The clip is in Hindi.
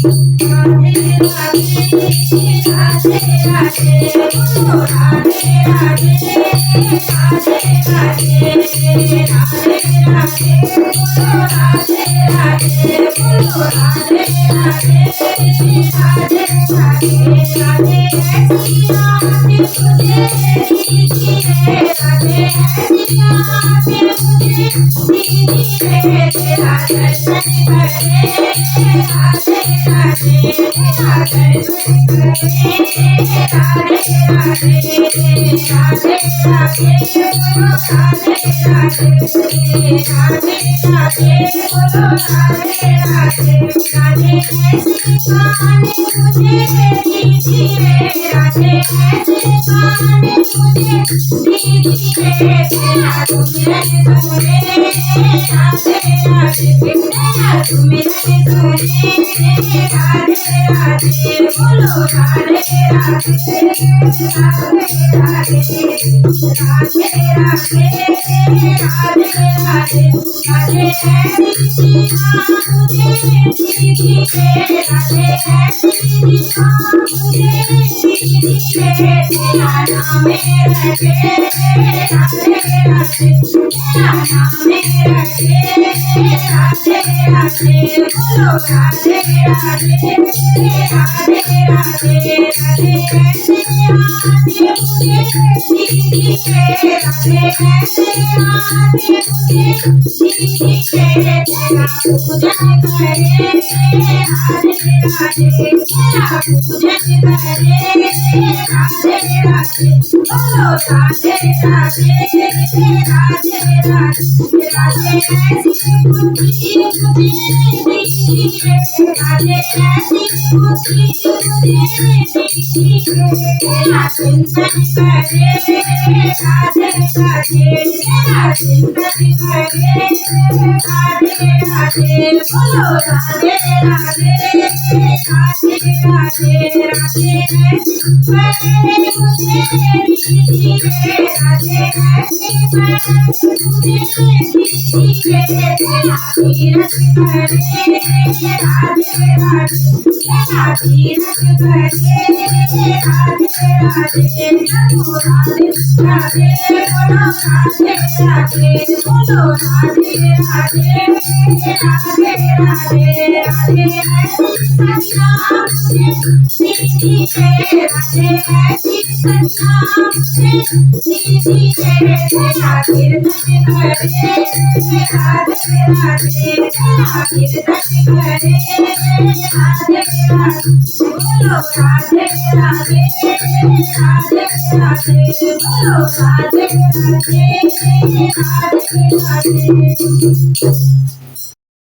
राधे राधे राधे राधे बोलो राधे राधे राधे राधे राधे राधे बोलो राधे राधे बोलो राधे राधे राधे राधे राधे ऐसिया आके मुझे दीजिए राधे ऐसिया आके मुझे दीजिए तेरा दर्शन करे राधे राधे तेरा दर्शन करे राधे राधे राधे राधे बोलो राधे राधे राधे राधे बोलो राधे राधे राधे ऐसे गाने मुझे दीजिए राधे ऐसे गाने मुझे दीजिए तेरा सुमिरन सुने राधे राधे तेरा सुमिरन सुने राधे राधे बोलो राधे राधे राधे राधे राधे राधे राधे राधे राधे ऐसी सीमा मुझे दीजिए राधे ऐसी सीमा मुझे दीजिए तेरा नाम रखे राधे राधे तेरा नाम रखे राधे राधे बोलो राधे राधे राधे राधे राधे ऐसे आके मुझे दीजिए राधे ऐसे आके मुझे दीजिए तेरा पूजन करे राधे राधे तेरा पूजन करे राधे राधे बोलो राधे राधे राधे राधे राधे ऐसी खुशी मुझे दीजिए राधे ऐसी खुशी मुझे दीजिए तेरा चिंतन करे राधे राधे तेरा चिंतन करे राधे राधे बोलो राधे राधे राधे राधे राधे ऐसी करे मुझे दीजिए राधे ऐसी करे मुझे दीजिए तेरा तीरथ करे राधे राधे तेरा तीरथ करे राधे राधे नमो राधे राधे बोलो राधे राधे बोलो राधे राधे राधे राधे राधे ऐसी संज्ञा मुझे दीजिए राधे ऐसी संज्ञा मुझे दीजिए तेरा कीर्तन करे राधे राधे तेरा कीर्तन करे राधे राधे बोलो राधे राधे राधे राधे बोलो राधे राधे राधे राधे